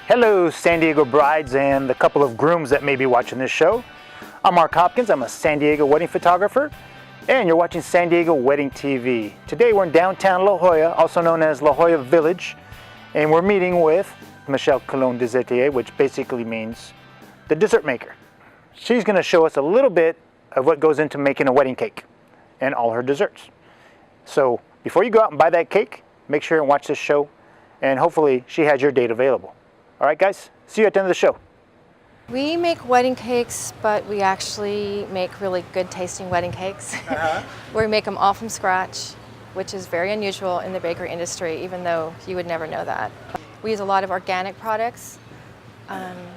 Hello, San Diego brides and the couple of grooms that may be watching this show. I'm Mark Hopkins. I'm a San Diego wedding photographer, and you're watching San Diego Wedding TV. Today we're in downtown La Jolla, also known as La Jolla Village, and we're meeting with Michele Coulon Dessertier, which basically means the dessert maker. She's going to show us a little bit of what goes into making a wedding cake and all her desserts. So before you go out and buy that cake, make sure and watch this show, and hopefully she has your date available. All right, guys, see you at the end of the show. We make wedding cakes, but we actually make really good tasting wedding cakes. We make them all from scratch, which is very unusual in the bakery industry, even though you would never know that. We use a lot of organic products.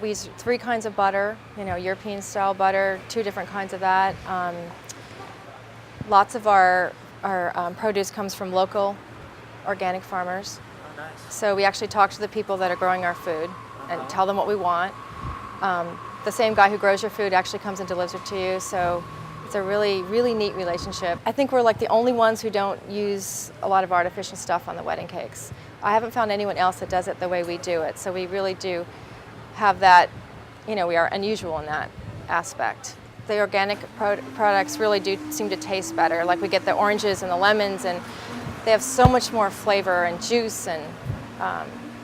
We use 3 kinds of butter, European style butter, 2 different kinds of that. Lots of our produce comes from local organic farmers. Oh, nice. So we actually talk to the people that are growing our food and tell them what we want. The same guy who grows your food actually comes and delivers it to you, so it's a really, really neat relationship. I think we're like the only ones who don't use a lot of artificial stuff on the wedding cakes. I haven't found anyone else that does it the way we do it, so we really do have that, we are unusual in that aspect. The organic products really do seem to taste better. Like we get the oranges and the lemons, and they have so much more flavor and juice and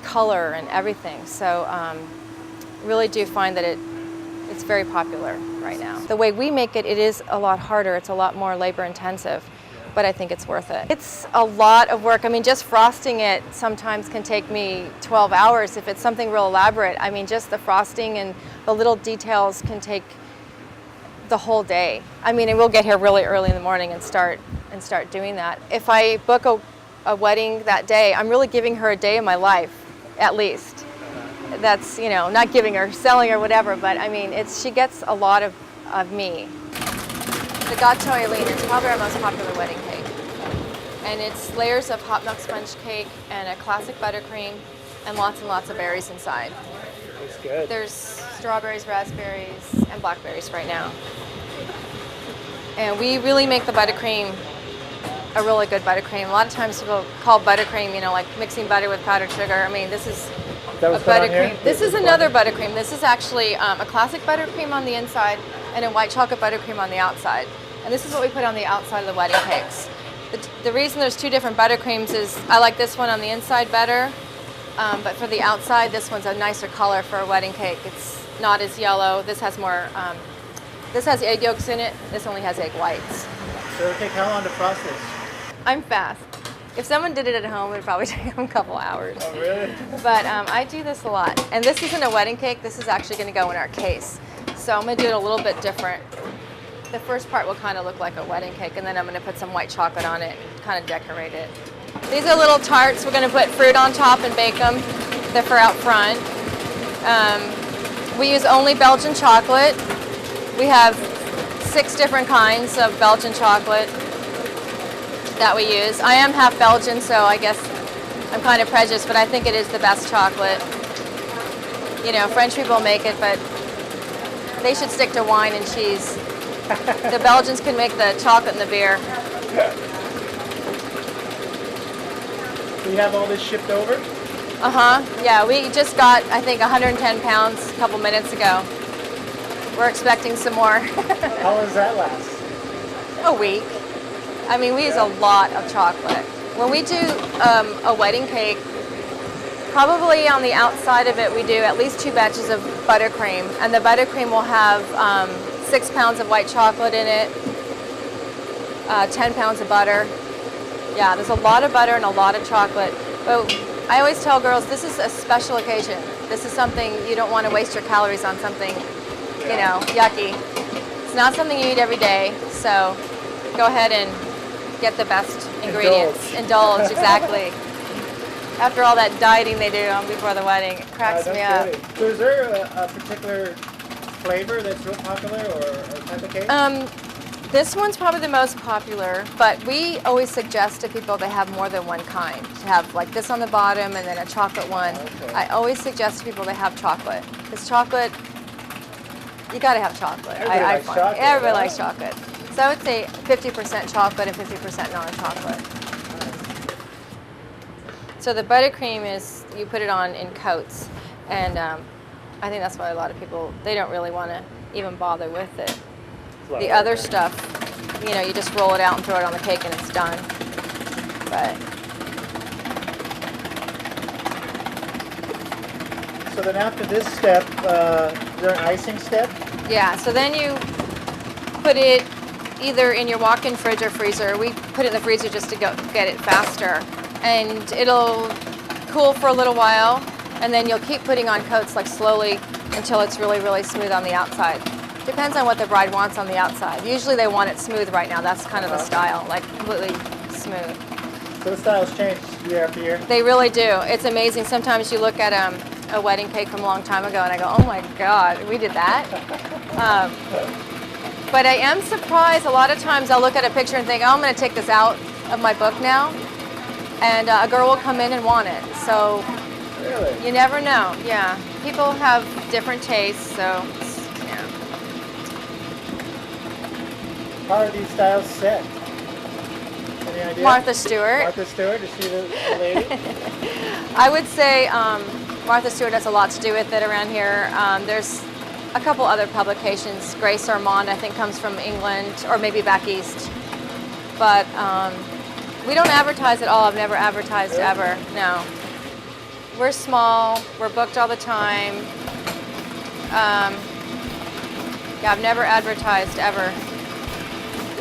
color and everything. So really do find that it's very popular right now. The way we make it, it is a lot harder. It's a lot more labor intensive, but I think it's worth it. It's a lot of work. I mean, just frosting it sometimes can take me 12 hours if it's something real elaborate. I mean, just the frosting and the little details can take the whole day. I mean, and we'll get here really early in the morning and start doing that. If I book a wedding that day, I'm really giving her a day of my life, at least. That's, not giving her, selling her, whatever, but I mean, she gets a lot of me. The Gâteau Eileen is probably our most popular wedding cake. And it's layers of hot milk sponge cake and a classic buttercream and lots of berries inside. It's good. There's strawberries, raspberries, and blackberries right now. And we really make the buttercream a really good buttercream. A lot of times people call buttercream, like mixing butter with powdered sugar. I mean, this is a buttercream. This is another buttercream. This is actually a classic buttercream on the inside and a white chocolate buttercream on the outside. And this is what we put on the outside of the wedding cakes. The reason there's 2 different buttercreams is I like this one on the inside better, but for the outside, this one's a nicer color for a wedding cake. It's not as yellow. This has more, this has egg yolks in it. This only has egg whites. So it'll take how long to process? I'm fast. If someone did it at home, it would probably take them a couple hours. Oh, really? But I do this a lot. And this isn't a wedding cake. This is actually going to go in our case. So I'm going to do it a little bit different. The first part will kind of look like a wedding cake, and then I'm going to put some white chocolate on it and kind of decorate it. These are little tarts. We're going to put fruit on top and bake them. They're for out front. We use only Belgian chocolate. We have 6 different kinds of Belgian chocolate that we use. I am half Belgian, so I guess I'm kind of prejudiced, but I think it is the best chocolate. French people make it, but they should stick to wine and cheese. The Belgians can make the chocolate and the beer. Do you have all this shipped over? Yeah, we just got, I think, 110 pounds a couple minutes ago. We're expecting some more. How long does that last? A week. I mean, we use a lot of chocolate. When we do a wedding cake, probably on the outside of it, we do at least 2 batches of buttercream. And the buttercream will have 6 pounds of white chocolate in it, 10 pounds of butter. Yeah, there's a lot of butter and a lot of chocolate. But I always tell girls, this is a special occasion. This is something you don't want to waste your calories on something, yucky. It's not something you eat every day, so go ahead and get the best ingredients. Indulge, exactly. After all that dieting they do before the wedding, it cracks me up. So is there a particular flavor that's real popular or type of cake? This one's probably the most popular, but we always suggest to people they have more than one kind. To have like this on the bottom and then a chocolate one. Okay. I always suggest to people they have chocolate. Because chocolate, you gotta have chocolate. Everybody likes chocolate. Everybody likes chocolate. So I would say 50% chocolate and 50% non-chocolate. So the buttercream is, you put it on in coats. And I think that's why a lot of people, they don't really want to even bother with it. The other stuff, you know, you just roll it out and throw it on the cake and it's done. But So then after this step, is there an icing step? yeah, so then you put it either in your walk-in fridge or freezer. We put it in the freezer just to get it faster. And it'll cool for a little while, and then you'll keep putting on coats like slowly until it's really, really smooth on the outside. Depends on what the bride wants on the outside. Usually they want it smooth right now. That's kind of the style, like completely smooth. So the styles change year after year? They really do. It's amazing. Sometimes you look at a wedding cake from a long time ago and I go, oh my God, we did that? But I am surprised. A lot of times I'll look at a picture and think, oh, I'm going to take this out of my book now. And a girl will come in and want it. So Really? you never know. Yeah. People have different tastes, so yeah. How are these styles set? Any idea? Martha Stewart. Martha Stewart, is she the lady? I would say Martha Stewart has a lot to do with it around here. There's a couple other publications. Grace Ormond, I think, comes from England or maybe back east. But we don't advertise at all. I've never advertised ever. No. We're small. We're booked all the time. Yeah, I've never advertised ever.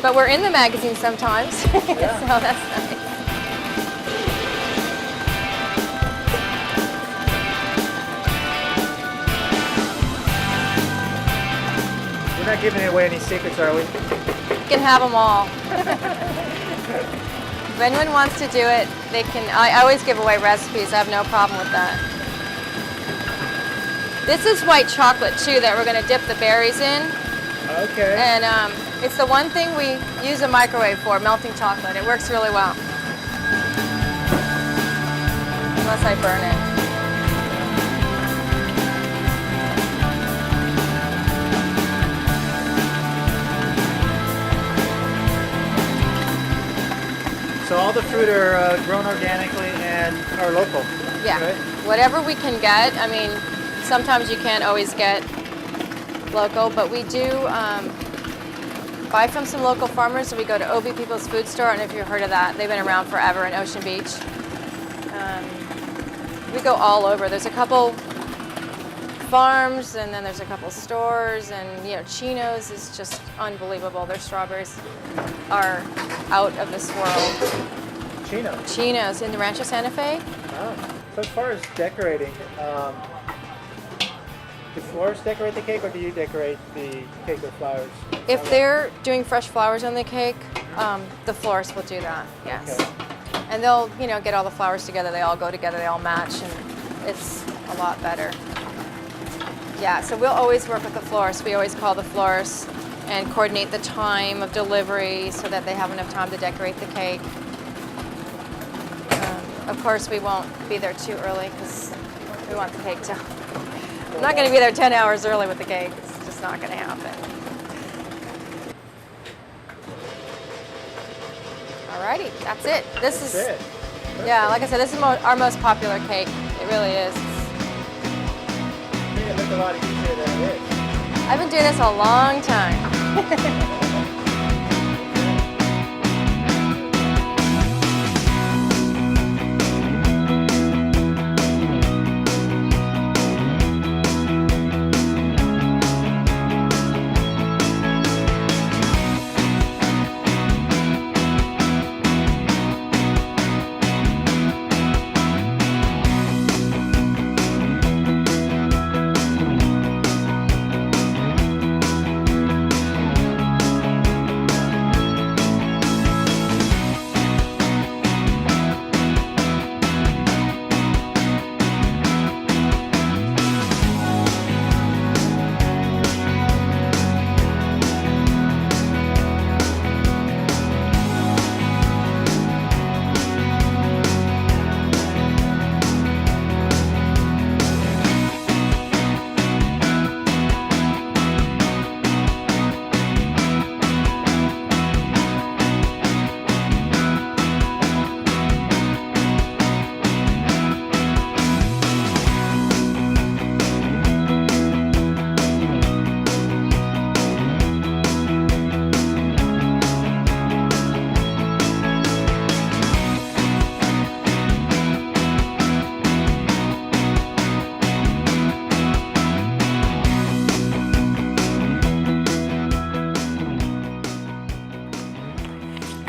But we're in the magazine sometimes. Yeah. So that's nice. We're not giving away any secrets, are we? You can have them all. If anyone wants to do it, they can. I always give away recipes. I have no problem with that. This is white chocolate too that we're going to dip the berries in. Okay. And it's the one thing we use a microwave for, melting chocolate. It works really well. Unless I burn it. So all the fruit are grown organically and are local. Yeah. Right? Whatever we can get. I mean, sometimes you can't always get local, but we do buy from some local farmers. So we go to OB People's Food Store. I don't know if you've heard of that. They've been around forever in Ocean Beach. We go all over. There's a couple farms, and then there's a couple stores, and you know, Chino's is just unbelievable. Their strawberries are out of this world. Chino. Chino's in the Rancho Santa Fe. Oh. So as far as decorating, do florists decorate the cake, or do you decorate the cake with flowers? If they're doing fresh flowers on the cake, the florist will do that, yes. Okay. And they'll, you know, get all the flowers together, they all go together, they all match, and it's a lot better. Yeah, so we'll always work with the florist. We always call the florist and coordinate the time of delivery so that they have enough time to decorate the cake. Of course, we won't be there too early because we want the cake to... I'm not going to be there 10 hours early with the cake. It's just not going to happen. Alrighty, that's it. That's it. Yeah, like I said, this is our most popular cake. It really is. I think it looked a lot easier than it is. I've been doing this a long time.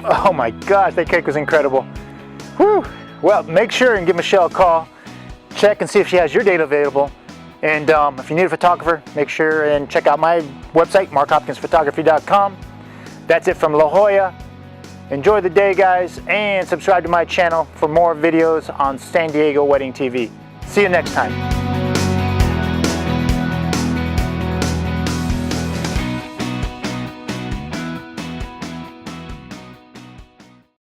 Oh my gosh, that cake was incredible. Whew. Well, make sure and give Michelle a call. Check and see if she has your date available. And if you need a photographer, make sure and check out my website, markhopkinsphotography.com. That's it from La Jolla. Enjoy the day, guys, and subscribe to my channel for more videos on San Diego Wedding TV. See you next time.